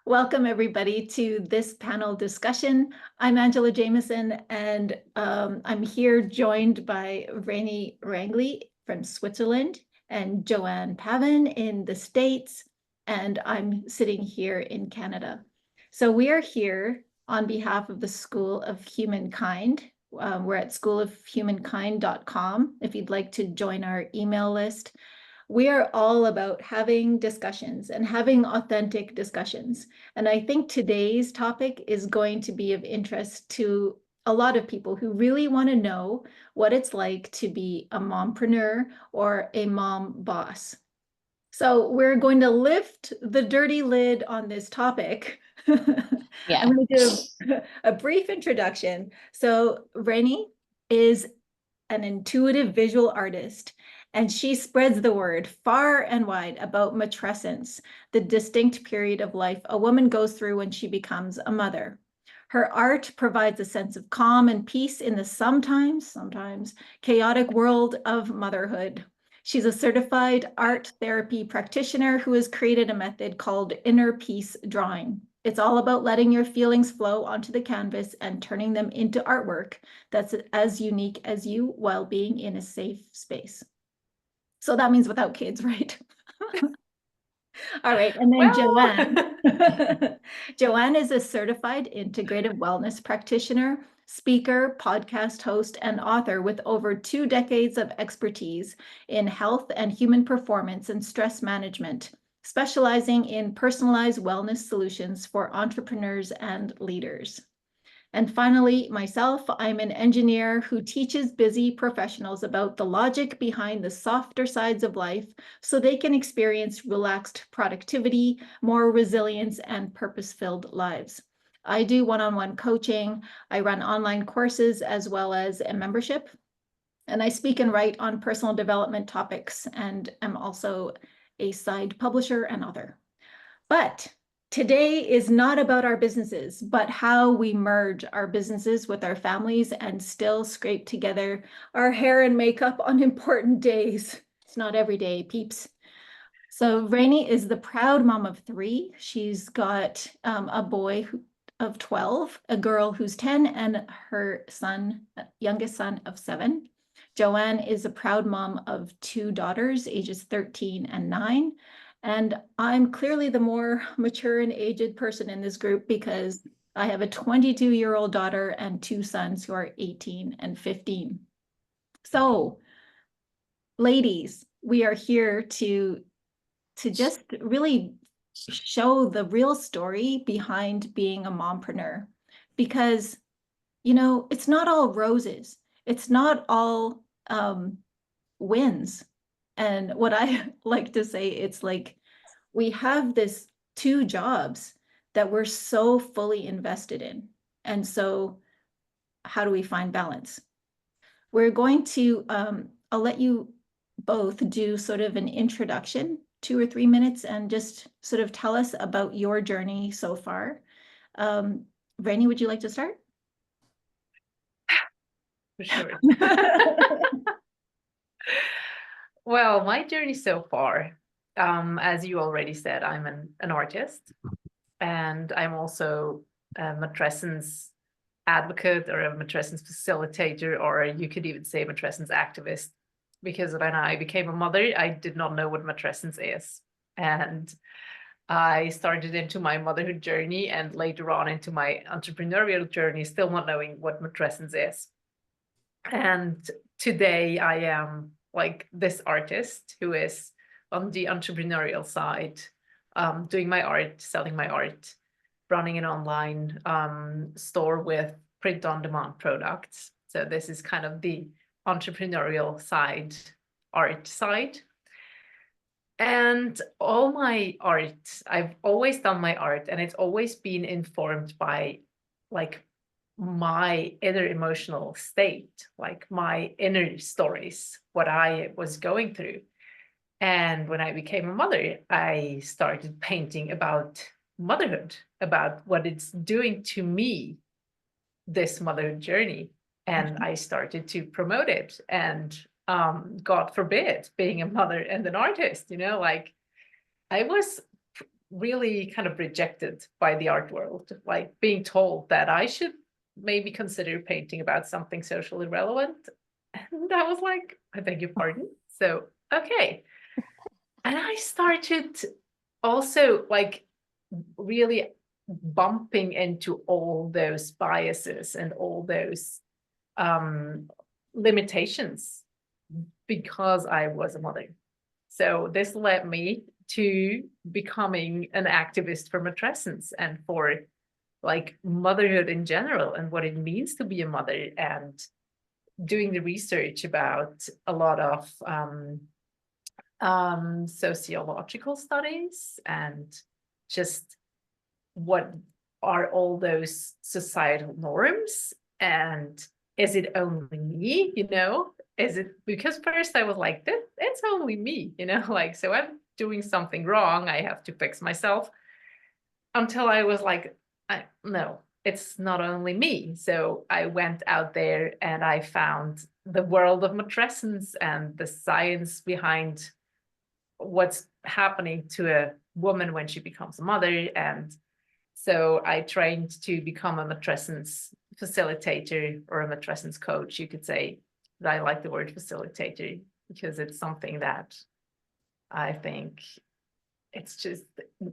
Welcome, everybody, to this panel discussion. I'm Angela Jamieson, and I'm here joined by Vreni Renggli from Switzerland and JoAnne Pavin in the States, and I'm sitting here in Canada. So we are here on behalf of the School of Humankind. We're at schoolofhumankind.com if you'd like to join our email list. We are all about having discussions and having authentic discussions. And I think today's topic is going to be of interest to a lot of people who really want to know what it's like to be a mompreneur or a mom boss. So we're going to lift the dirty lid on this topic. Yeah. I'm going to do a brief introduction. So Vreni is an intuitive visual artist, and she spreads the word far and wide about matrescence, the distinct period of life a woman goes through when she becomes a mother. Her art provides a sense of calm and peace in the sometimes chaotic world of motherhood. She's a certified art therapy practitioner who has created a method called inner peace drawing. It's all about letting your feelings flow onto the canvas and turning them into artwork that's as unique as you while being in a safe space. So that means without kids, right? All right, and then JoAnne. JoAnne is a certified integrative wellness practitioner, speaker, podcast host, and author with over 2 decades of expertise in health and human performance and stress management, specializing in personalized wellness solutions for entrepreneurs and leaders. And finally, myself, I'm an engineer who teaches busy professionals about the logic behind the softer sides of life so they can experience relaxed productivity, more resilience, and purpose-filled lives. I do one-on-one coaching, I run online courses as well as a membership, and I speak and write on personal development topics, and am also a side publisher and author. But today is not about our businesses, but how we merge our businesses with our families and still scrape together our hair and makeup on important days. It's not every day, peeps. So Vreni is the proud mom of 3. She's got a boy of 12, a girl who's 10, and her youngest son of 7. JoAnne is a proud mom of 2 daughters, ages 13 and 9. And I'm clearly the more mature and aged person in this group because I have a 22-year-old daughter and 2 sons who are 18 and 15. So, ladies, we are here to just really show the real story behind being a mompreneur, because, it's not all roses. It's not all wins. And what I like to say, it's like we have this 2 jobs that we're so fully invested in. And so how do we find balance? We're going to, I'll let you both do sort of an introduction, 2 or 3 minutes, and just sort of tell us about your journey so far. Vreni, would you like to start? For sure. Well, my journey so far, as you already said, I'm an artist, and I'm also a matrescence advocate or a matrescence facilitator, or you could even say matrescence activist, because when I became a mother, I did not know what matrescence is. And I started into my motherhood journey and later on into my entrepreneurial journey, still not knowing what matrescence is. And today I am like this artist who is on the entrepreneurial side, doing my art, selling my art, running an online store with print-on-demand products. So this is kind of the entrepreneurial side, art side. And all my art, I've always done my art, and it's always been informed by like my inner emotional state, like my inner stories, what I was going through. And when I became a mother, I started painting about motherhood, about what it's doing to me, this motherhood journey. And I started to promote it. And God forbid, being a mother and an artist, like I was really kind of rejected by the art world, like being told that I should maybe consider painting about something socially relevant. And I was like, I beg your pardon. So, okay. And I started also like really bumping into all those biases and all those limitations because I was a mother. So this led me to becoming an activist for matrescence and for like motherhood in general and what it means to be a mother, and doing the research about a lot of sociological studies and just what are all those societal norms, and is it only me, is it, because first I was like, that it's only me, like, so I'm doing something wrong, I have to fix myself, until I was like, no, it's not only me. So I went out there and I found the world of matrescence and the science behind what's happening to a woman when she becomes a mother. And so I trained to become a matrescence facilitator or a matrescence coach, you could say. But I like the word facilitator because it's something that I think it's just,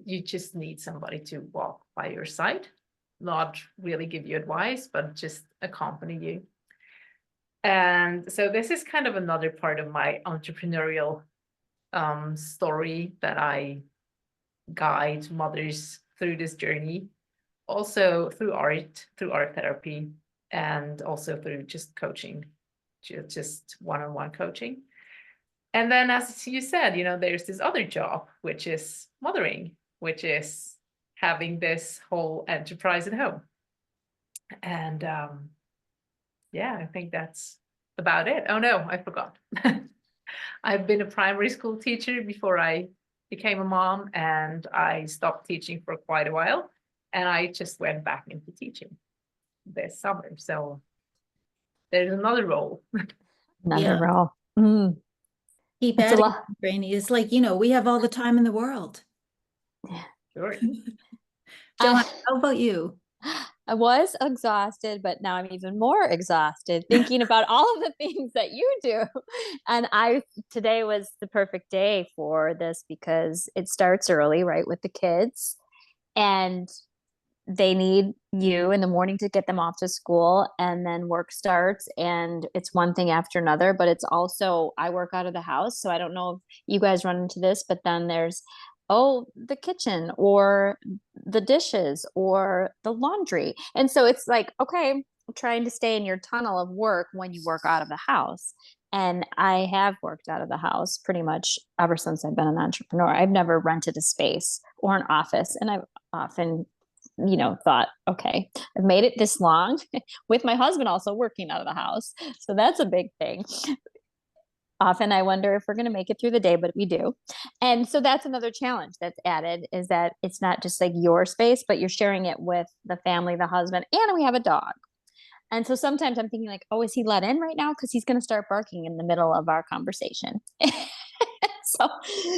you just need somebody to walk by your side, not really give you advice, but just accompany you. And so this is kind of another part of my entrepreneurial story, that I guide mothers through this journey, also through art therapy, and also through just coaching, just one-on-one coaching. And then, as you said, there's this other job, which is mothering, which is having this whole enterprise at home. And yeah, I think that's about it. Oh no, I forgot. I've been a primary school teacher before I became a mom, and I stopped teaching for quite a while. And I just went back into teaching this summer. So there's another role. Another Yeah. role. Mm, Keep it's a adding, lot. Vreni. It's like, we have all the time in the world. Sure. JoAnne, how about you? I was exhausted, but now I'm even more exhausted thinking about all of the things that you do. And today was the perfect day for this because it starts early, right, with the kids. And they need you in the morning to get them off to school, and then work starts, and it's one thing after another. But it's also, I work out of the house, so I don't know if you guys run into this, but then there's the kitchen or the dishes or the laundry, and so it's like, okay, trying to stay in your tunnel of work when you work out of the house. And I have worked out of the house pretty much ever since I've been an entrepreneur. I've never rented a space or an office, and I've often thought, okay, I've made it this long with my husband also working out of the house. So that's a big thing. Often I wonder if we're going to make it through the day, but we do. And so that's another challenge that's added, is that it's not just like your space, but you're sharing it with the family, the husband, and we have a dog. And so sometimes I'm thinking like, oh, is he let in right now? Because he's going to start barking in the middle of our conversation. so,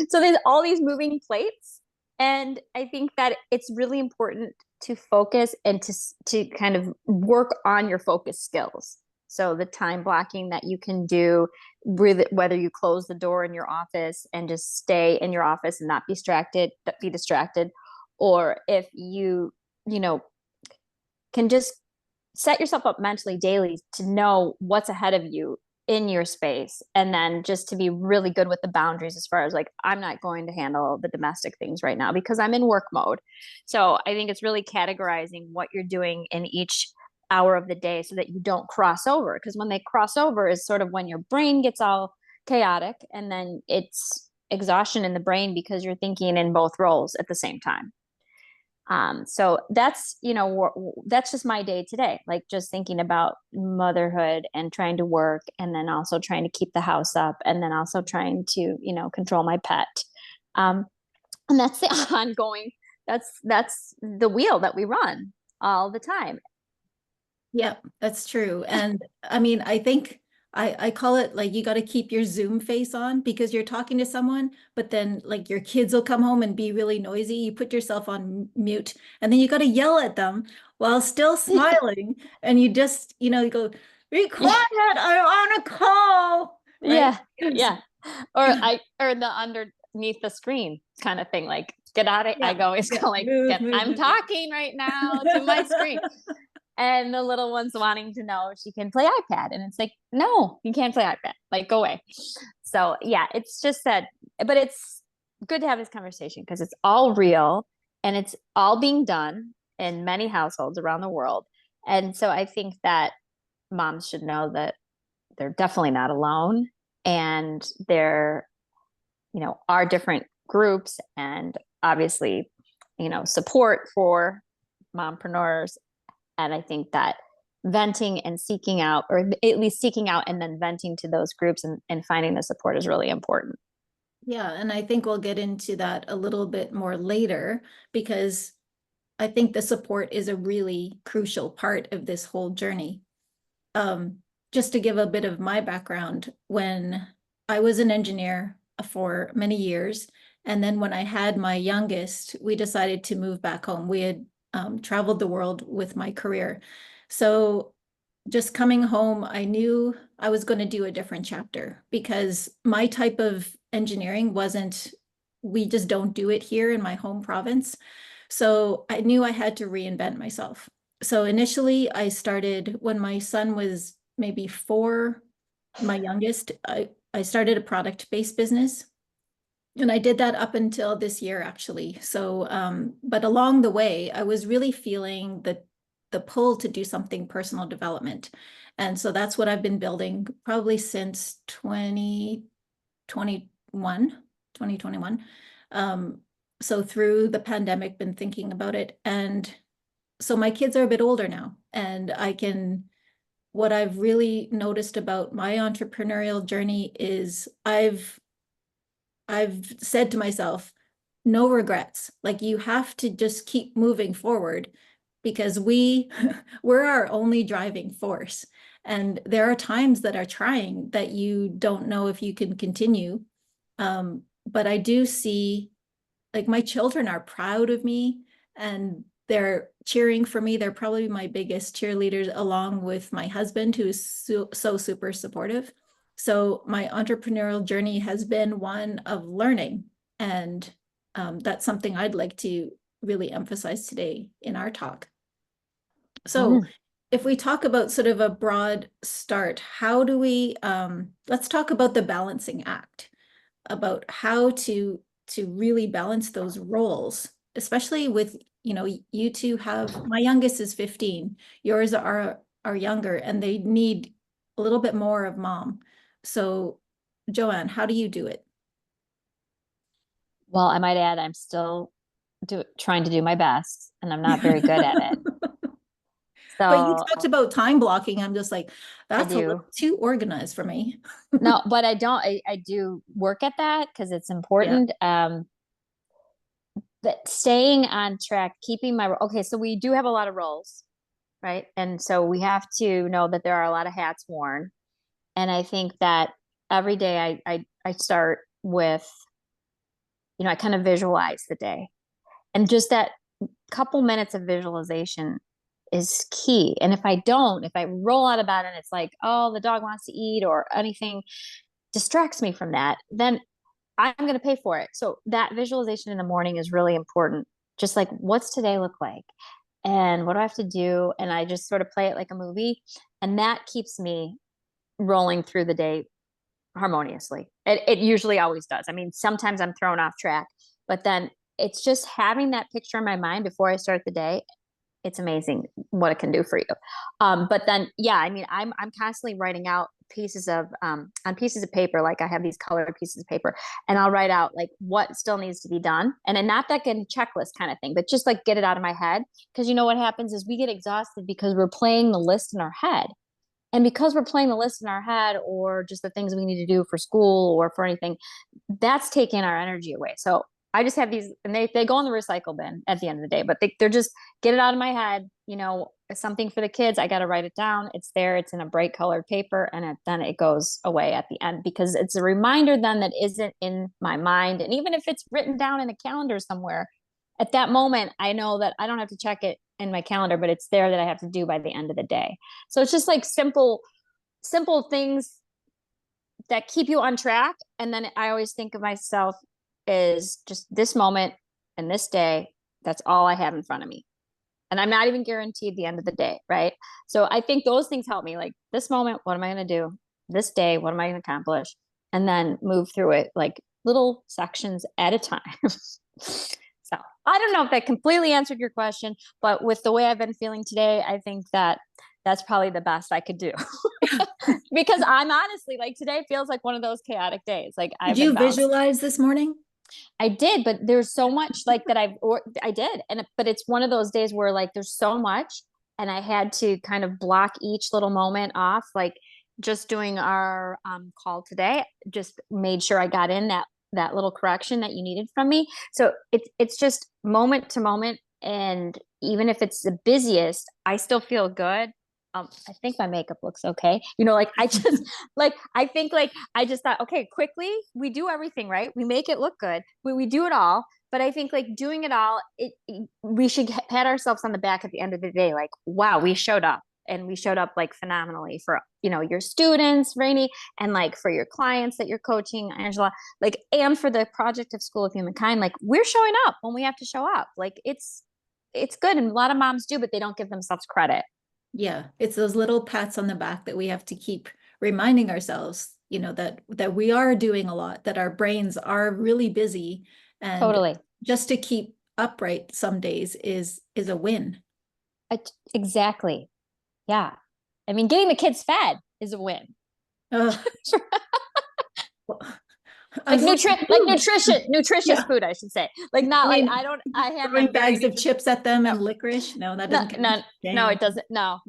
so there's all these moving plates. And I think that it's really important to focus and to kind of work on your focus skills. So the time blocking that you can do, whether you close the door in your office and just stay in your office and not be distracted, or if can just set yourself up mentally daily to know what's ahead of you in your space, and then just to be really good with the boundaries, as far as like, I'm not going to handle the domestic things right now because I'm in work mode. So I think it's really categorizing what you're doing in each hour of the day so that you don't cross over, because when they cross over is sort of when your brain gets all chaotic, and then it's exhaustion in the brain because you're thinking in both roles at the same time. So that's, that's just my day today, like just thinking about motherhood and trying to work, and then also trying to keep the house up, and then also trying to, control my pet. And that's the ongoing, that's the wheel that we run all the time. Yeah, that's true. And I mean, I think I call it like you got to keep your Zoom face on because you're talking to someone, but then like your kids will come home and be really noisy. You put yourself on mute and then you got to yell at them while still smiling. And you just, you go, be quiet, I'm on a call, right? Yeah. Yeah. Or the underneath the screen kind of thing, like get out of, Yeah, I always yeah, go like, move, move, I'm move. talking right now to my screen. And the little one's wanting to know if she can play iPad. And it's like, no, you can't play iPad. Like, go away. So yeah, it's just that, but it's good to have this conversation because it's all real and it's all being done in many households around the world. And so I think that moms should know that they're definitely not alone, and there, are different groups and obviously, support for mompreneurs. And I think that venting and seeking out, or at least seeking out and then venting to those groups and finding the support is really important. Yeah, and I think we'll get into that a little bit more later because I think the support is a really crucial part of this whole journey. Um, just to give a bit of my background, when I was an engineer for many years, and then when I had my youngest, we decided to move back home. We had traveled the world with my career. So just coming home, I knew I was going to do a different chapter because my type of engineering wasn't, we just don't do it here in my home province. So I knew I had to reinvent myself. So initially, I started when my son was maybe 4, my youngest, I started a product-based business. And I did that up until this year, actually. So, but along the way, I was really feeling the pull to do something personal development. And so that's what I've been building probably since 2021. So through the pandemic, been thinking about it. And so my kids are a bit older now, and what I've really noticed about my entrepreneurial journey is I've said to myself, no regrets. Like you have to just keep moving forward because we're our only driving force. And there are times that are trying that you don't know if you can continue. But I do see like my children are proud of me and they're cheering for me. They're probably my biggest cheerleaders, along with my husband, who is so super supportive. So my entrepreneurial journey has been one of learning, and that's something I'd like to really emphasize today in our talk. So Mm. if we talk about sort of a broad start, how do we, let's talk about the balancing act, about how to really balance those roles, especially with, you two have, my youngest is 15, yours are younger, and they need a little bit more of mom. So JoAnne, how do you do it? Well, I might add, I'm still trying to do my best, and I'm not very good at it. But you So talked about time blocking. I'm just like, I that's a little do. too organized for me. No, but I don't. I do work at that because it's Yeah. important. That staying on track, keeping my okay. So we do have a lot of roles, right? And so we have to know that there are a lot of hats worn. And I think that every day I start with, I kind of visualize the day, and just that couple minutes of visualization is key. And if I roll out of bed and it's like, oh, the dog wants to eat or anything distracts me from that, then I'm going to pay for it. So that visualization in the morning is really important. Just like, what's today look like? And what do I have to do? And I just sort of play it like a movie. And that keeps me rolling through the day harmoniously. It usually always does. I mean, sometimes I'm thrown off track, but then it's just having that picture in my mind before I start the day. It's amazing what it can do for you. But then, yeah, I mean, I'm constantly writing out pieces of on pieces of paper. Like I have these colored pieces of paper, and I'll write out like what still needs to be done, and then not that good checklist kind of thing, but just like get it out of my head. Because what happens is we get exhausted because we're playing the list in our head, and because we're playing the list in our head, or just the things we need to do for school or for anything, that's taking our energy away. So I just have these, and they go in the recycle bin at the end of the day, but they're just get it out of my head, you know, something for the kids. I got to write it down. It's there. It's in a bright colored paper, and then it goes away at the end, because it's a reminder then that isn't in my mind. And even if it's written down in a calendar somewhere, at that moment, I know that I don't have to check it in my calendar, but it's there that I have to do by the end of the day. So it's just like simple things that keep you on track. And then I always think of myself as just this moment and this day. That's all I have in front of me. And I'm not even guaranteed the end of the day, right? So I think those things help me. Like this moment, what am I going to do? This day, what am I going to accomplish? And then move through it like little sections at a time. So I don't know if that completely answered your question, but with the way I've been feeling today, I think that that's probably the best I could do. Because I'm honestly like, today feels like one of those chaotic days. Like Did you visualize this morning? I did, but there's so much like that I did. But it's one of those days where like there's so much, and I had to kind of block each little moment off. Like just doing our call today, just made sure I got in that little correction that you needed from me. So it's just moment to moment. And even if it's the busiest, I still feel good. I think my makeup looks okay. You know, like I just like, I think like, I just thought, okay, quickly, we do everything, right? We make it look good. We do it all. But I think like doing it all, we should pat ourselves on the back at the end of the day. Like, wow, we showed up, and we showed up like phenomenally for, you know, your students, Vreni, and like for your clients that you're coaching, Angela, like, and for the project of School of Humankind. Like we're showing up when we have to show up. Like it's good. And a lot of moms do, but they don't give themselves credit. Yeah, it's those little pats on the back that we have to keep reminding ourselves, you know, that we are doing a lot, that our brains are really busy, and Totally. just to keep upright some days is a win. Exactly. Yeah. I mean, getting the kids fed is a win. Ugh. Like nutritious Yeah. food, I should say. Like not like I have throwing my very bags of chips at them and licorice. No, that doesn't count. no, it doesn't. No.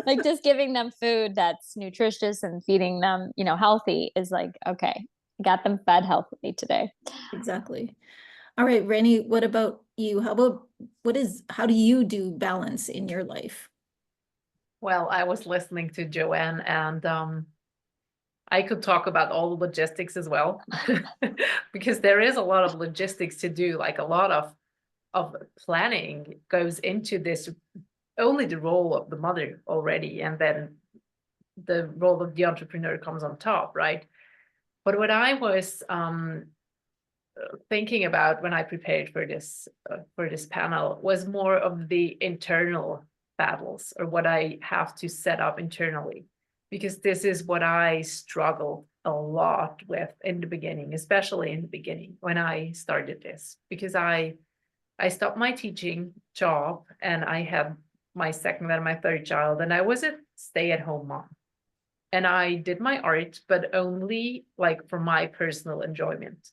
Like just giving them food that's nutritious and feeding them, you know, healthy is like, okay, got them fed healthily today. Exactly. All right, Rennie, what about you? How do you do balance in your life? Well, I was listening to JoAnne, and I could talk about all the logistics as well, because there is a lot of logistics to do. Like a lot of planning goes into this, only the role of the mother already, and then the role of the entrepreneur comes on top, right? But what I was thinking about when I prepared for this panel was more of the internal battles, or what I have to set up internally, because this is what I struggled a lot with in the beginning, especially in the beginning when I started this, because I stopped my teaching job, and I had my second and my third child, and I was a stay-at-home mom. And I did my art, but only like for my personal enjoyment.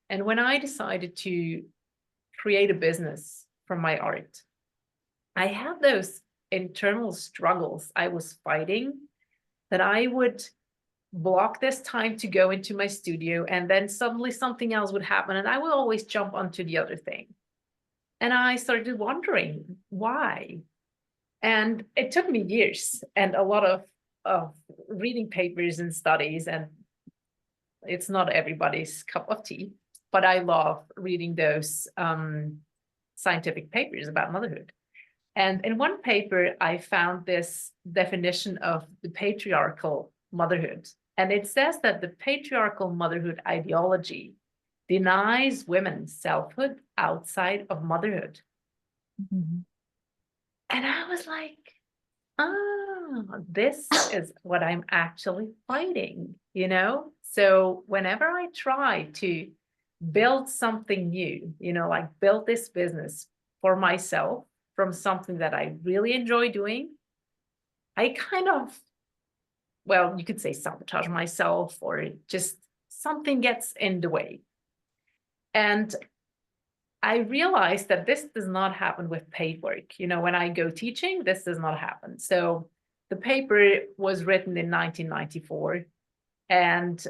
And when I decided to create a business from my art, I had those internal struggles I was fighting, that I would block this time to go into my studio, and then suddenly something else would happen, and I would always jump onto the other thing. And I started wondering why. And it took me years and a lot of reading papers and studies, and it's not everybody's cup of tea, but I love reading those scientific papers about motherhood. And in one paper, I found this definition of the patriarchal motherhood. And it says that the patriarchal motherhood ideology denies women selfhood outside of motherhood. Mm-hmm. And I was like, this is what I'm actually fighting, you know? So whenever I try to build something new, you know, like build this business for myself from something that I really enjoy doing, I kind of, well, you could say sabotage myself, or just something gets in the way. And I realized that this does not happen with paid work. You know, when I go teaching, this does not happen. So the paper was written in 1994, and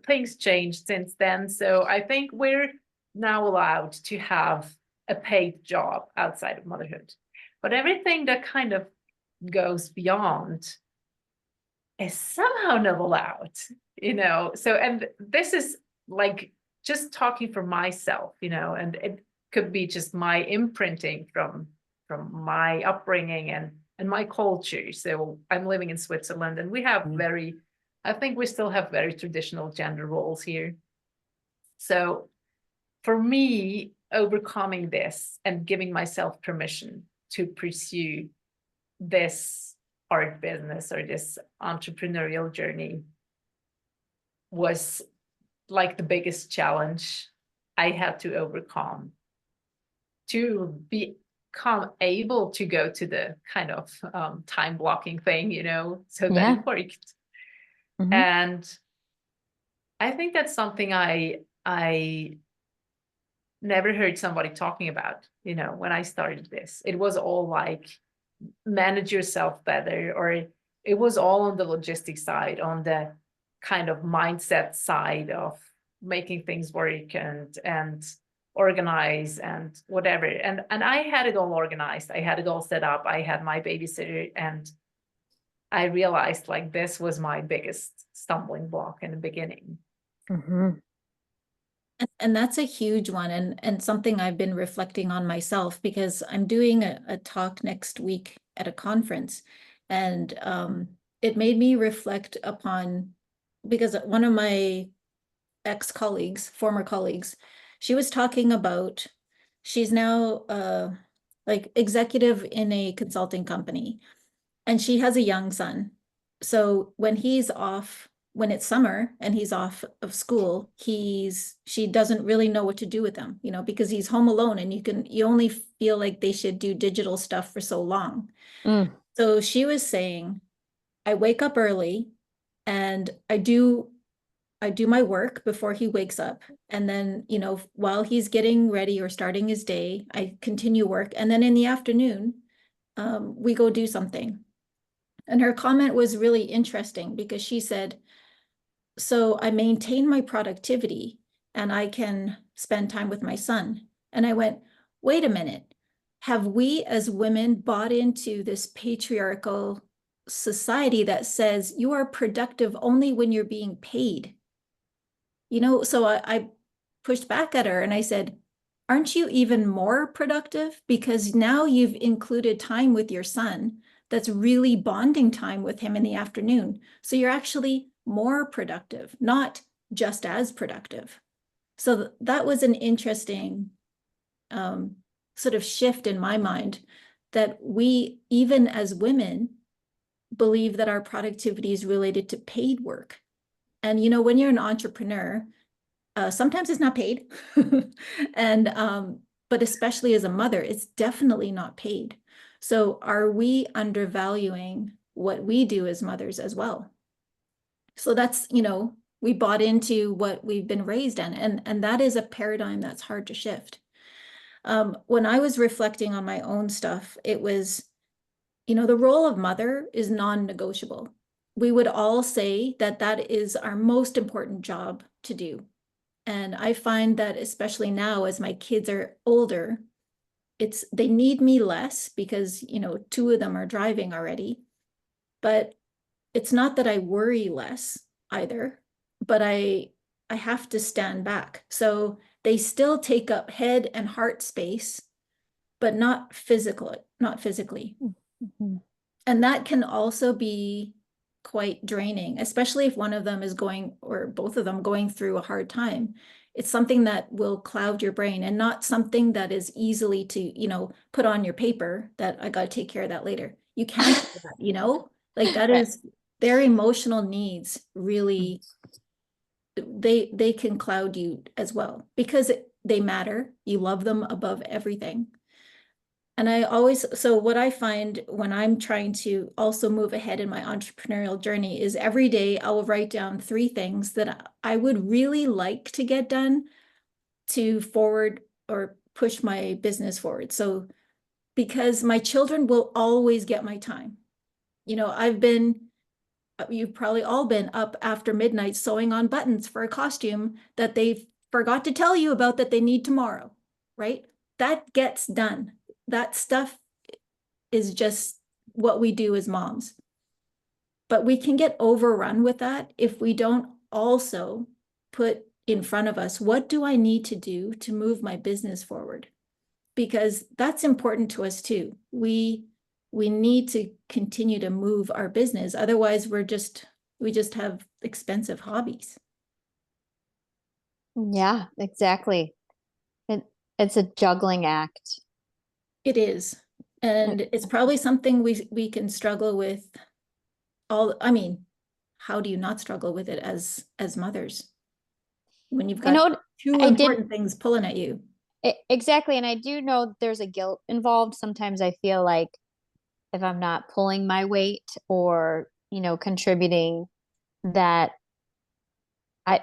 things changed since then. So I think we're now allowed to have a paid job outside of motherhood. But everything that kind of goes beyond is somehow not allowed, So, and this is like just talking for myself, and it could be just my imprinting from my upbringing and my culture. So I'm living in Switzerland, and we have I think we still have very traditional gender roles here. So for me, overcoming this and giving myself permission to pursue this art business or this entrepreneurial journey was like the biggest challenge I had to overcome to become able to go to the kind of time blocking thing, so that it worked. Mm-hmm. And I think that's something I never heard somebody talking about, when I started this. It was all like, manage yourself better, or it was all on the logistics side, on the kind of mindset side of making things work and organize and whatever. And I had it all organized. I had it all set up. I had my babysitter, and I realized like this was my biggest stumbling block in the beginning. Mm-hmm. And that's a huge one, and something I've been reflecting on myself, because I'm doing a talk next week at a conference, and it made me reflect upon, because one of my ex-colleagues, former colleagues, she was talking about, she's now like executive in a consulting company, and she has a young son. So when he's off, when it's summer and he's off of school, she doesn't really know what to do with him, because he's home alone, and you only feel like they should do digital stuff for so long. So she was saying, I wake up early and I do my work before he wakes up. And then, while he's getting ready or starting his day, I continue work. And then in the afternoon, we go do something. And her comment was really interesting, because she said, so I maintain my productivity and I can spend time with my son. And I went, wait a minute. Have we as women bought into this patriarchal society that says you are productive only when you're being paid? So I pushed back at her and I said, aren't you even more productive? Because now you've included time with your son that's really bonding time with him in the afternoon. So you're actually more productive, not just as productive. So that was an interesting sort of shift in my mind, that we, even as women, believe that our productivity is related to paid work. And, when you're an entrepreneur, sometimes it's not paid. And, but especially as a mother, it's definitely not paid. So are we undervaluing what we do as mothers as well? So that's, we bought into what we've been raised in, and that is a paradigm that's hard to shift. When I was reflecting on my own stuff, it was, the role of mother is non-negotiable. We would all say that that is our most important job to do. And I find that especially now, as my kids are older, they need me less, because, 2 of them are driving already. But it's not that I worry less either, but I have to stand back. So they still take up head and heart space, but not physically. Mm-hmm. And that can also be quite draining, especially if one of them is going, or both of them going through a hard time. It's something that will cloud your brain, and not something that is easily to, put on your paper that I got to take care of that later. You can't do that, like that is their emotional needs really, they can cloud you as well, because they matter. You love them above everything. And so what I find when I'm trying to also move ahead in my entrepreneurial journey is every day I will write down 3 things that I would really like to get done to forward or push my business forward. So, because my children will always get my time. You've probably all been up after midnight sewing on buttons for a costume that they've forgot to tell you about that they need tomorrow, right? That gets done. That stuff is just what we do as moms. But we can get overrun with that if we don't also put in front of us, what do I need to do to move my business forward? Because that's important to us too. We need to continue to move our business. Otherwise, we just have expensive hobbies. Yeah, exactly. It's a juggling act. It is. And it's probably something we can struggle with I mean, how do you not struggle with it as mothers when you've I got know two I did important things pulling at you? exactly, and I do know there's a guilt involved. Sometimes I feel like if I'm not pulling my weight or, contributing, that I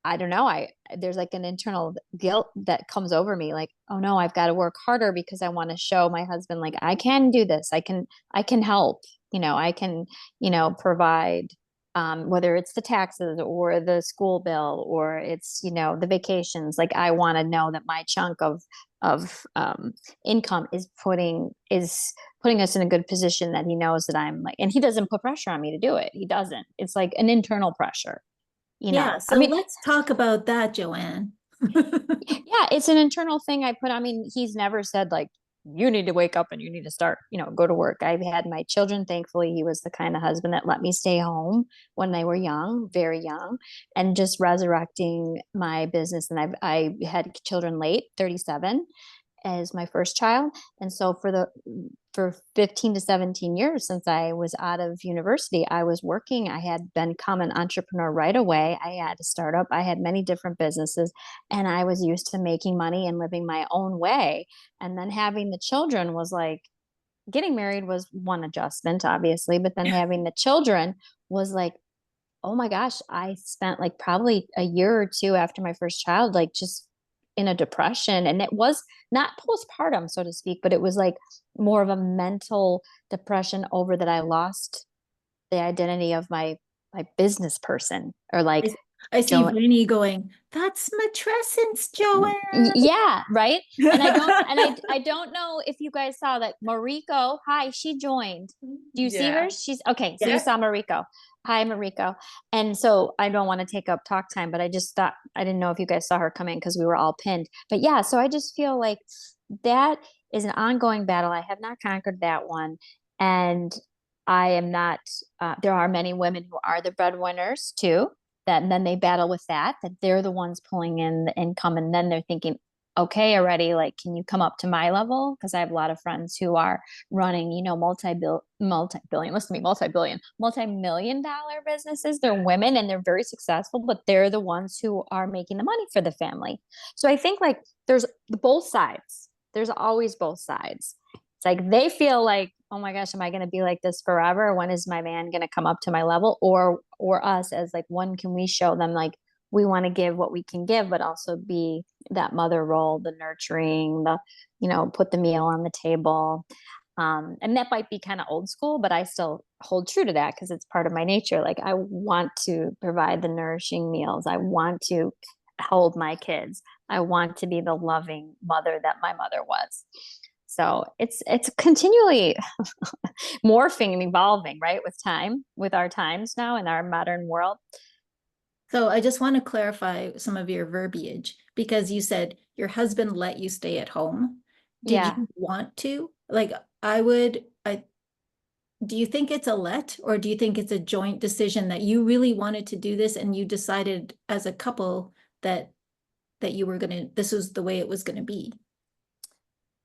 I don't know, there's like an internal guilt that comes over me, like, oh no, I've got to work harder because I want to show my husband like I can do this. I can help, I can, provide, whether it's the taxes or the school bill or it's, the vacations. Like I want to know that my chunk of income is putting us in a good position, that he knows that I'm like, and he doesn't put pressure on me to do it. He doesn't. It's like an internal pressure. Yeah, I so mean, let's talk about that, JoAnne. yeah, it's an internal thing I mean, he's never said like, you need to wake up and you need to start, go to work. I've had my children. Thankfully, he was the kind of husband that let me stay home when they were young, very young, and just resurrecting my business. And I had children late, 37 as my first child. And so for 15 to 17 years since I was out of university, I was working. I had become an entrepreneur right away. I had a startup. I had many different businesses, and I was used to making money and living my own way. And then having the children was like, getting married was one adjustment, obviously, but then having the children was like, oh my gosh, I spent like probably a year or two after my first child, like just in a depression. And it was not postpartum, so to speak, but it was like more of a mental depression over that I lost the identity of my business person, or like I see Jo Vreni going, that's matrescence, JoAnne. yeah, right. And I don't know if you guys saw that Mariko, hi, she joined. Do you see her? Yeah. She's okay. So you Yeah. saw Mariko. Hi, Mariko. And so I don't want to take up talk time, but I just thought, I didn't know if you guys saw her come in because we were all pinned. But yeah, so I just feel like that is an ongoing battle. I have not conquered that one. And I am not, there are many women who are the breadwinners too, that and then they battle with that they're the ones pulling in the income, and then they're thinking, okay, already, like, can you come up to my level? Because I have a lot of friends who are running, multi-million dollar businesses. They're women and they're very successful, but they're the ones who are making the money for the family. So I think like there's both sides. There's always both sides. It's like they feel like, oh my gosh, am I going to be like this forever? When is my man going to come up to my level? Or us as like, when can we show them like we want to give what we can give, but also be that mother role, the nurturing, put the meal on the table. And that might be kind of old school, but I still hold true to that because it's part of my nature. Like I want to provide the nourishing meals. I want to hold my kids. I want to be the loving mother that my mother was. So it's continually morphing and evolving, right? With time, with our times now in our modern world. So I just want to clarify some of your verbiage, because you said your husband let you stay at home. Did Yeah. you want to? Like do you think it's a let, or do you think it's a joint decision that you really wanted to do this and you decided as a couple that you were this was the way it was gonna be?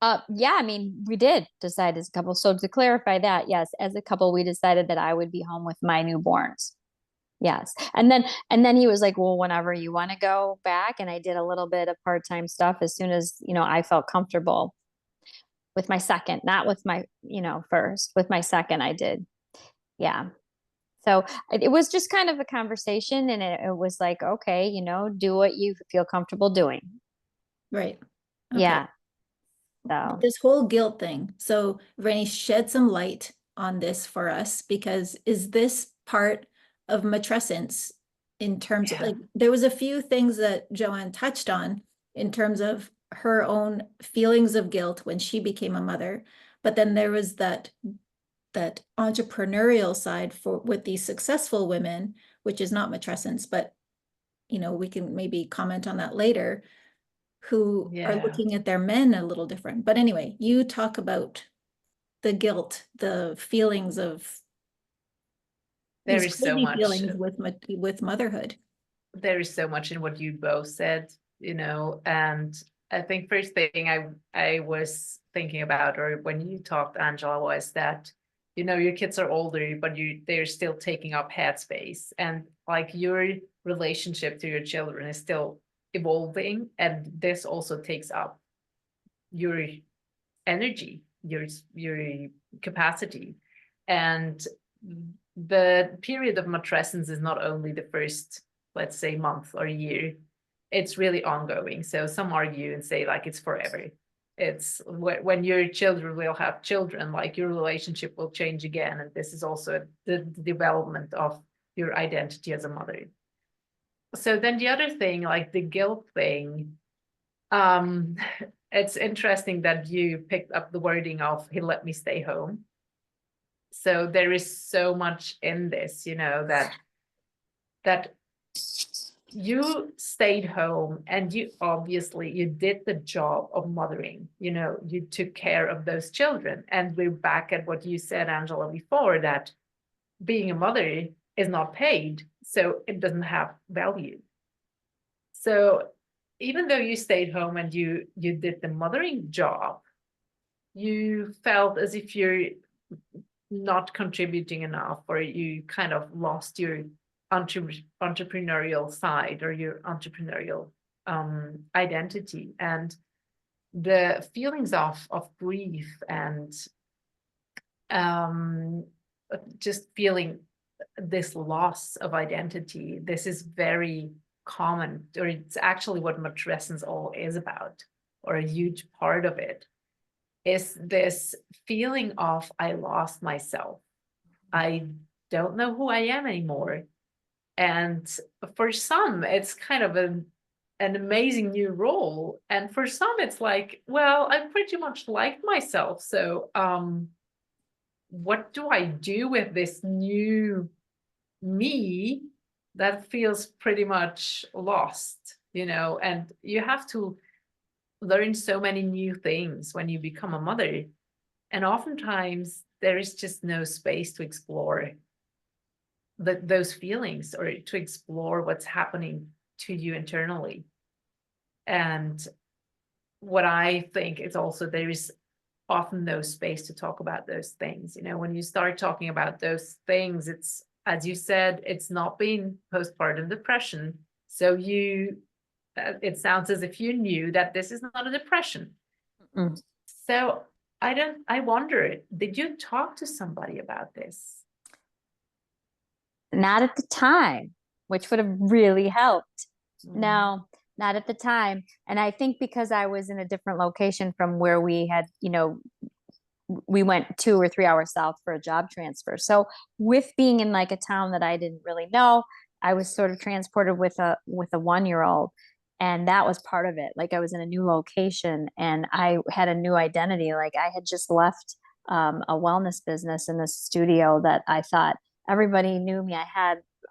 Yeah, I mean, we did decide as a couple. So to clarify that, yes, as a couple, we decided that I would be home with my newborns. Yes. And then he was like, well, whenever you want to go back. And I did a little bit of part-time stuff as soon as, I felt comfortable with my second, not with my, first, with my second, I did. Yeah. So it was just kind of a conversation, and it was like, okay, do what you feel comfortable doing. Right. Okay. Yeah. But So this whole guilt thing. So Rennie, shed some light on this for us, because is this part of matrescence in terms of Yeah. like, there was a few things that JoAnne touched on in terms of her own feelings of guilt when she became a mother. But then there was that entrepreneurial side for with these successful women, which is not matrescence, but we can maybe comment on that later, who are Yeah. looking at their men a little different. But anyway, you talk about the guilt, the feelings of There these is so crazy much. feelings with motherhood. There is so much in what you both said, and I think first thing I was thinking about, or when you talked, Angela, was that, your kids are older, but they're still taking up headspace, and like your relationship to your children is still evolving, and this also takes up your energy, your capacity. And the period of matrescence is not only the first, let's say, month or year, it's really ongoing. So some argue and say like it's forever. It's when your children will have children, like your relationship will change again. And this is also the development of your identity as a mother. So then the other thing, like the guilt thing, it's interesting that you picked up the wording of "he let me stay home." So there is so much in this, that you stayed home and you did the job of mothering. You took care of those children. And we're back at what you said, Angela, before, that being a mother is not paid, so it doesn't have value. So even though you stayed home and you did the mothering job, you felt as if you're not contributing enough, or you kind of lost your entrepreneurial side, or your entrepreneurial identity. And the feelings of grief and just feeling this loss of identity, this is very common, or it's actually what matrescence all is about, or a huge part of it is this feeling of I lost myself. I don't know who I am anymore. And for some, it's kind of an amazing new role. And for some, it's like, well, I pretty much liked myself. So what do I do with this new me that feels pretty much lost, and you have to learn so many new things when you become a mother. And oftentimes there is just no space to explore those feelings, or to explore what's happening to you internally. And what I think is also, there is often no space to talk about those things. When you start talking about those things, it's, as you said, it's not being postpartum depression. So it sounds as if you knew that this is not a depression. Mm. So I wonder, did you talk to somebody about this? Not at the time, which would have really helped. Mm. No, not at the time. And I think because I was in a different location from where we had, we went 2 or 3 hours south for a job transfer. So with being in like a town that I didn't really know, I was sort of transported with a 1-year-old. And that was part of it. Like I was in a new location and I had a new identity. Like I had just left a wellness business in the studio that I thought everybody knew me. I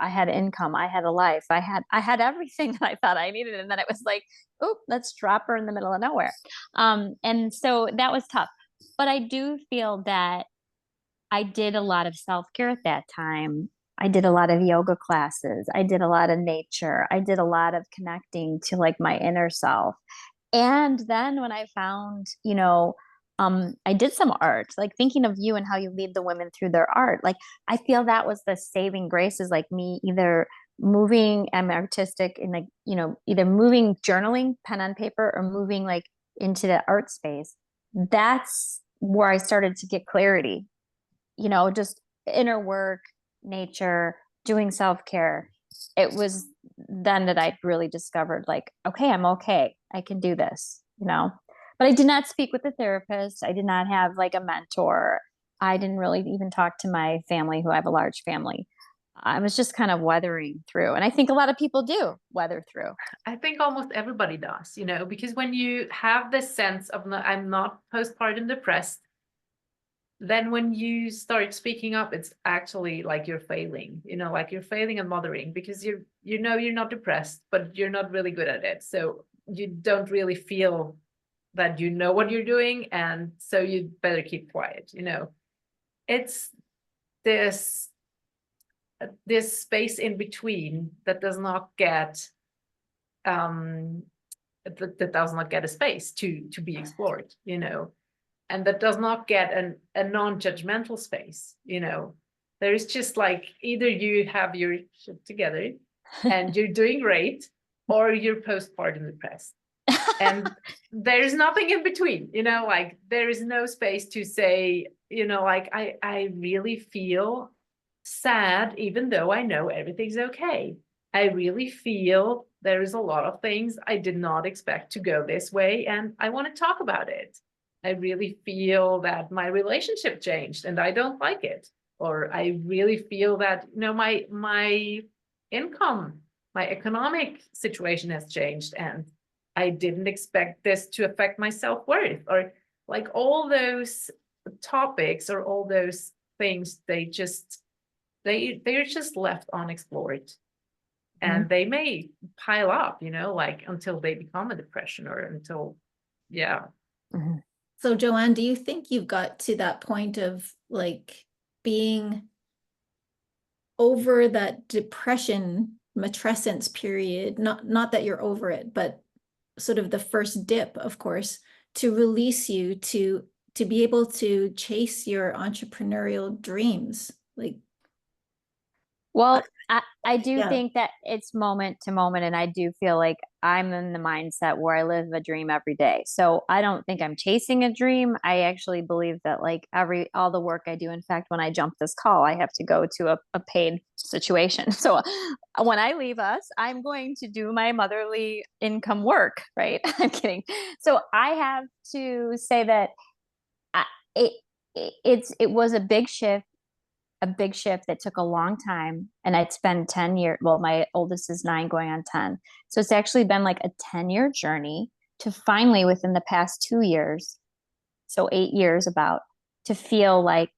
had income, I had a life, I had everything that I thought I needed. And then it was like, oh, let's drop her in the middle of nowhere. And so that was tough. But I do feel that I did a lot of self-care at that time. I did a lot of yoga classes. I did a lot of nature. I did a lot of connecting to like my inner self. And then when I found, I did some art, like thinking of you and how you lead the women through their art. Like I feel that was the saving grace, is like me either moving, I'm artistic in like, either moving, journaling, pen on paper, or moving like into the art space. That's where I started to get clarity, just inner work, nature, doing self-care. It was then that I really discovered like, okay, I'm okay. I can do this, but I did not speak with a therapist. I did not have like a mentor. I didn't really even talk to my family, who I have a large family. I was just kind of weathering through. And I think a lot of people do weather through. I think almost everybody does, because when you have this sense of I'm not postpartum depressed, then when you start speaking up, it's actually like you're failing, like you're failing at mothering, because you're not depressed, but you're not really good at it. So you don't really feel that you know what you're doing, and so you better keep quiet. It's this space in between that does not get that does not get a space to be explored, and that does not get a non-judgmental space. There is just like, either you have your shit together and you're doing great, or you're postpartum depressed. And there's nothing in between, like there is no space to say, like I really feel sad, even though I know everything's okay. I really feel there is a lot of things I did not expect to go this way, and I want to talk about it. I really feel that my relationship changed and I don't like it. Or I really feel that, my income, my economic situation has changed, and I didn't expect this to affect my self-worth. Or like all those topics or all those things, they're just left unexplored. And they may pile up, like until they become a depression, or until, yeah. Mm-hmm. So JoAnne, do you think you've got to that point of like being over that depression matrescence period? Not that you're over it, but sort of the first dip, of course, to release you to be able to chase your entrepreneurial dreams. Like, Well, I do yeah. think that it's moment to moment, and I do feel like I'm in the mindset where I live a dream every day. So I don't think I'm chasing a dream. I actually believe that like all the work I do, in fact, when I jump this call, I have to go to a paid situation. So when I leave us, I'm going to do my motherly income work, right? I'm kidding. So I have to say that I, it was a big shift that took a long time. And I'd spent 10 years. Well, my oldest is 9 going on 10. So it's actually been like a 10-year journey to finally, within the past 2 years, so 8 years about, to feel like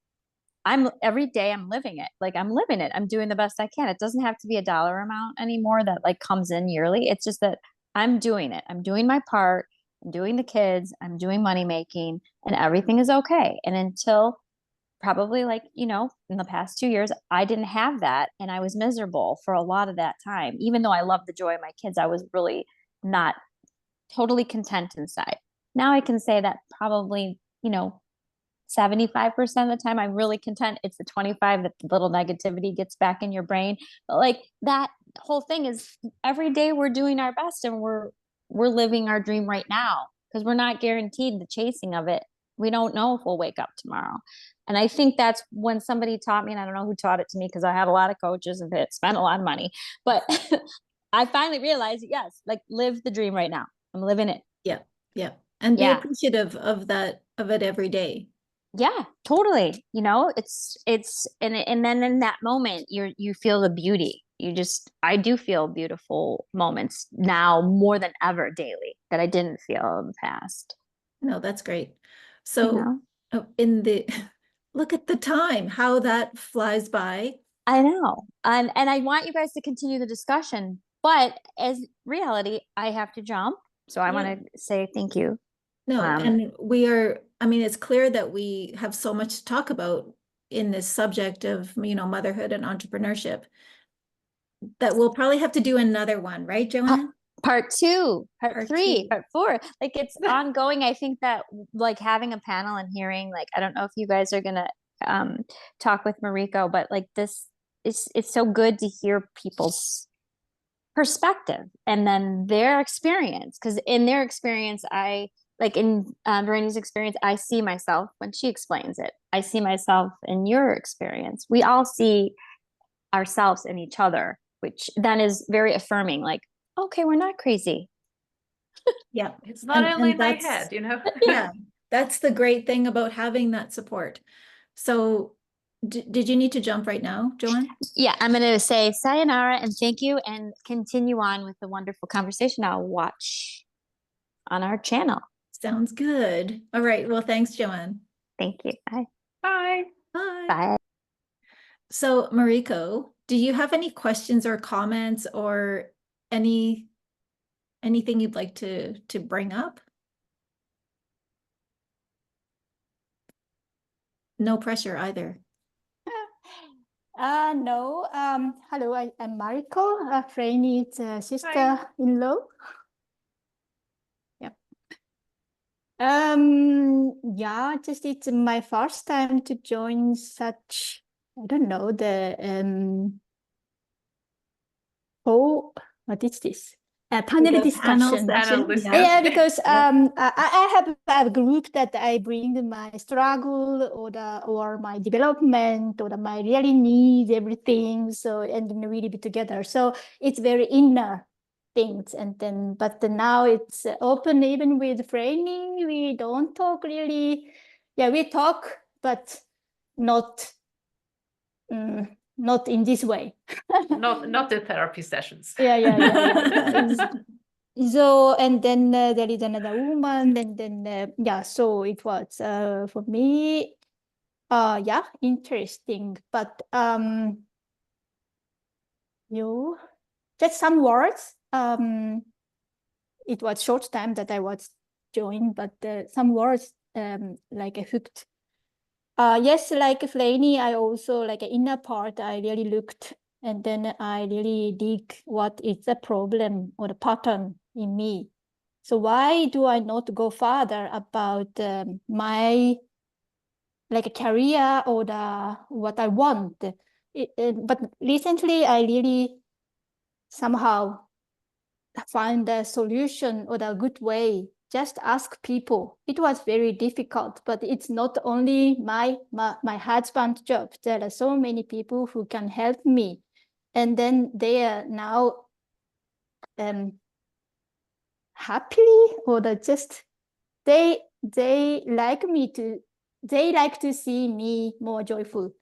every day I'm living it. Like I'm living it. I'm doing the best I can. It doesn't have to be a dollar amount anymore that like comes in yearly. It's just that I'm doing it. I'm doing my part. I'm doing the kids. I'm doing money making, and everything is okay. And until probably like, in the past 2 years, I didn't have that. And I was miserable for a lot of that time. Even though I love the joy of my kids, I was really not totally content inside. Now I can say that probably, 75% of the time I'm really content. It's the 25 that the little negativity gets back in your brain. But like that whole thing is every day we're doing our best, and we're living our dream right now, because we're not guaranteed the chasing of it. We don't know if we'll wake up tomorrow. And I think that's when somebody taught me, and I don't know who taught it to me because I had a lot of coaches and spent a lot of money, but I finally realized, yes, like live the dream right now. I'm living it. Yeah. Yeah. And be Yeah. appreciative of it every day. Yeah, totally. And then in that moment, you feel the beauty. I do feel beautiful moments now more than ever daily that I didn't feel in the past. No, that's great. So in the look at the time, how that flies by. I know. And I want you guys to continue the discussion, but as reality, I have to jump. So I want to say thank you. No, and it's clear that we have so much to talk about in this subject of, motherhood and entrepreneurship, that we'll probably have to do another one, right, JoAnne? Part 2, part 3, 2. part 4. Like it's ongoing. I think that like having a panel and hearing, like, I don't know if you guys are gonna talk with Mariko, but like this it's so good to hear people's perspective and then their experience. Because in their experience, in Vreni's experience, I see myself when she explains it. I see myself in your experience. We all see ourselves in each other, which then is very affirming. Like, okay, we're not crazy. Yeah. It's not only in my head, Yeah. That's the great thing about having that support. So Did you need to jump right now, JoAnne? Yeah, I'm going to say sayonara and thank you and continue on with the wonderful conversation I'll watch on our channel. Sounds good. All right. Well, thanks, JoAnne. Thank you. Bye. Bye. Bye. Bye. So, Mariko, do you have any questions or comments or anything you'd like to bring up? No pressure either. No. Hello, I'm Mariko, Vreni's sister-in-law. Yeah. Yeah, just it's my first time to join such, I don't know, what is this? Panel Like a discussion. Panel discussion. Yeah, because Yeah. I have a group that I bring my struggle or my development or my really needs, everything. So, and then really be together. So it's very inner things. And then, but now it's open even with Vreni. We don't talk really. Yeah, we talk, but not not in this way. Not the therapy sessions. Yeah. So, and then there is another woman, and then yeah, so it was for me, yeah, interesting. But you just some words. It was short time that I was joined, but some words like I hooked. Yes, like Vreni, I also like inner part. I really looked, and then I really dig what is the problem or the pattern in me. So why do I not go further about my like a career or what I want? But recently, I really somehow find a solution or a good way. Just ask people. It was very difficult, but it's not only my husband's job. There are so many people who can help me, and then they are now happily or just they like to see me more joyful.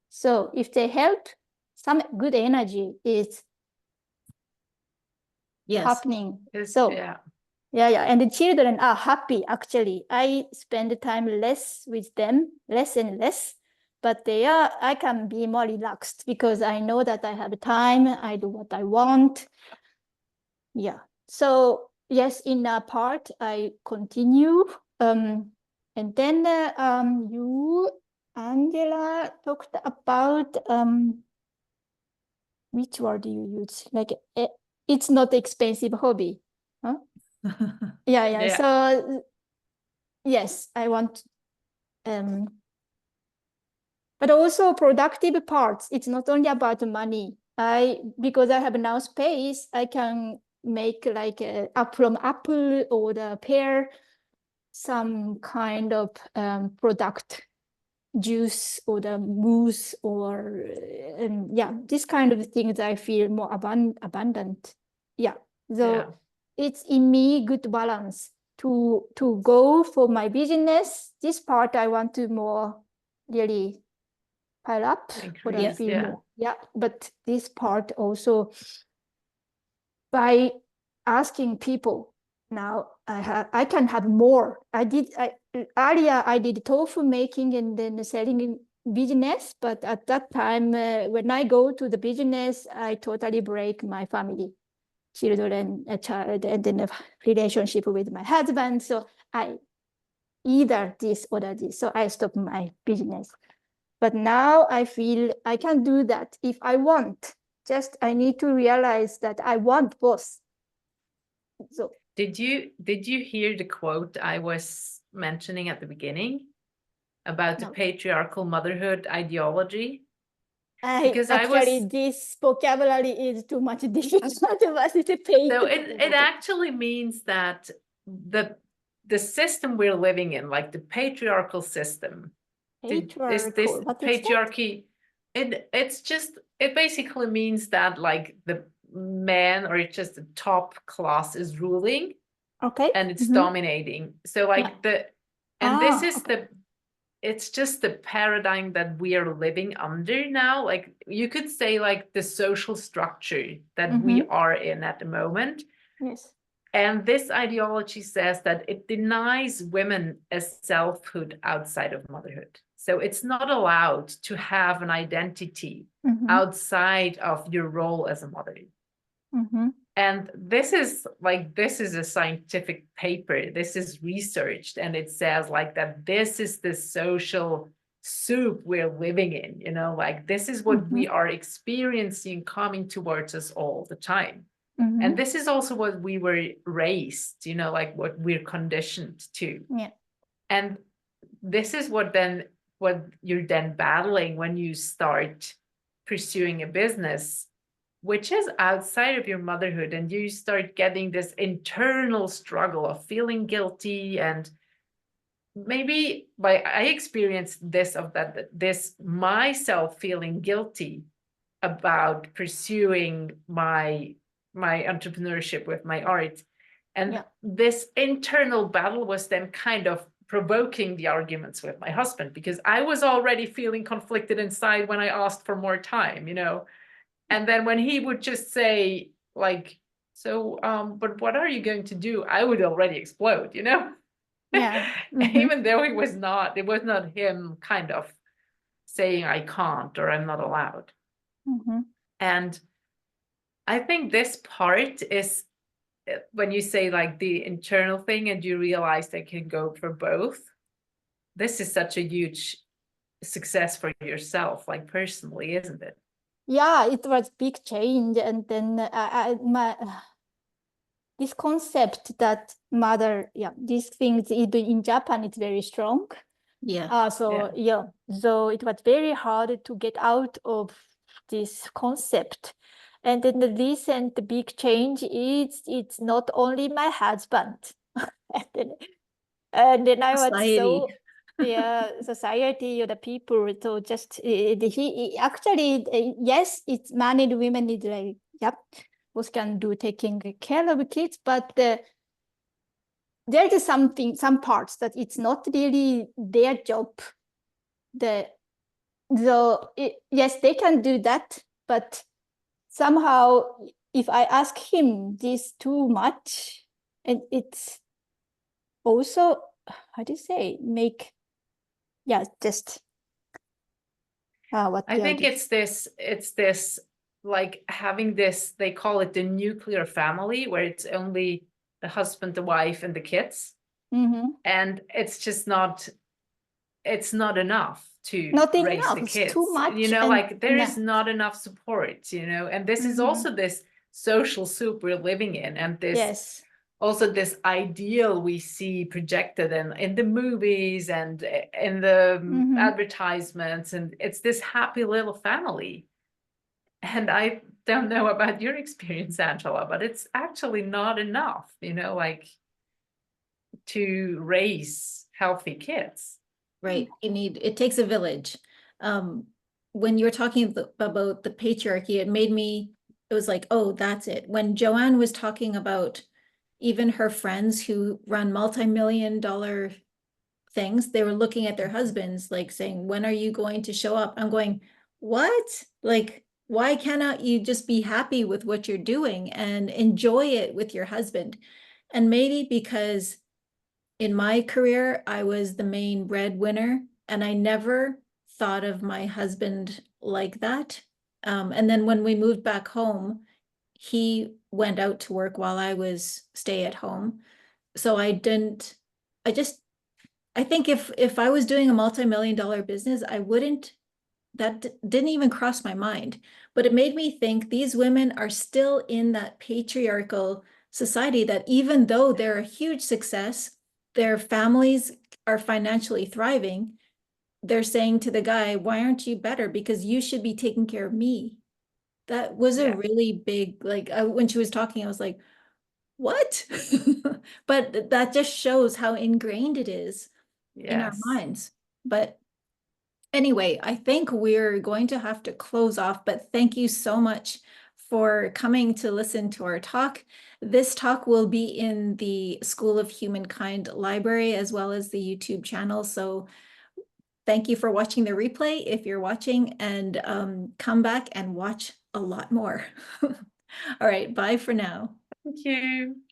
So if they help, some good energy is Yes. happening. So yeah, and the children are happy. Actually, I spend time less with them, less and less, but I can be more relaxed because I know that I have time. I do what I want. Yeah. So yes, in a part I continue. And then you, Angela, talked about which word do you use? Like it's not expensive hobby. Huh? Yeah. So yes, I want but also productive parts. It's not only about money. Because I have now space, I can make like from apple or the pear some kind of product, juice or the mousse or yeah, this kind of things I feel more abundant. Yeah, so it's in me good balance to go for my business. This part I want to more really pile up or I feel more. Yeah, but this part also by asking people now I can have more. Earlier I did tofu making and then selling in business, but at that time when I go to the business, I totally break my family, children, a child, and then a relationship with my husband. So I either this or this. So I stop my business. But now I feel I can do that if I want. Just I need to realize that I want both. So did you hear the quote I was mentioning at the beginning about the patriarchal motherhood ideology? Because this vocabulary is too much difficult. So it actually means that the system we're living in, like the patriarchal system, this patriarchy, it basically means that like the man or just the top class is ruling, and it's dominating. So like this is it's just the paradigm that we are living under now. Like you could say like the social structure that we are in at the moment. Yes. And this ideology says that it denies women a selfhood outside of motherhood. So it's not allowed to have an identity outside of your role as a mother. And this is a scientific paper. This is researched, and it says like that this is the social soup we're living in, you know, like this is what we are experiencing coming towards us all the time. And this is also what we were raised, you know, like what we're conditioned to. Yeah. And this is what you're then battling when you start pursuing a business, which is outside of your motherhood, and you start getting this internal struggle of feeling guilty. And maybe I experienced this myself feeling guilty about pursuing my entrepreneurship with my art. And this internal battle was then kind of provoking the arguments with my husband, because I was already feeling conflicted inside when I asked for more time, you know. And then when he would just say like, so, but what are you going to do? I would already explode, you know? Yeah. Even though it was not him kind of saying I can't or I'm not allowed. And I think this part is when you say like the internal thing and you realize they can go for both. This is such a huge success for yourself, like personally, isn't it? Yeah, it was big change. And then this concept that mother, these things even in Japan, it's very strong. So it was very hard to get out of this concept. And then the recent big change is it's not only my husband. and then I was so society or the people. So just he actually yes, it's married women is like both can do taking care of kids, but there's some parts that it's not really their job. Yes, they can do that, but somehow if I ask him this too much, and it's also how do you say just what I think it's this like having this, they call it the nuclear family, where it's only the husband, the wife, and the kids. And it's just not enough to raise the kids. Too much, you know, like there is not enough support, you know. And this is also this social soup we're living in, and this also this ideal we see projected in the movies and in the advertisements, and it's this happy little family. And I don't know about your experience, Angela, but it's actually not enough, you know, like to raise healthy kids. Right. It takes a village. When you were talking about the patriarchy, it was like, oh, that's it. When JoAnne was talking about even her friends who run multi-million-dollar things, they were looking at their husbands, like saying, when are you going to show up? I'm going, what? Like, why cannot you just be happy with what you're doing and enjoy it with your husband? And maybe because in my career, I was the main breadwinner, and I never thought of my husband like that. And then when we moved back home, he went out to work while I was stay at home. So I think if I was doing a multi-million-dollar business, that didn't even cross my mind. But it made me think these women are still in that patriarchal society that even though they're a huge success, their families are financially thriving, they're saying to the guy, why aren't you better? Because you should be taking care of me. That was a really big, like, when she was talking, I was like, what? But that just shows how ingrained it is in our minds. But anyway, I think we're going to have to close off, but thank you so much for coming to listen to our talk. This talk will be in the School of Humankind library as well as the YouTube channel. So Thank you for watching the replay if you're watching, and come back and watch a lot more. All right, bye for now. Thank you.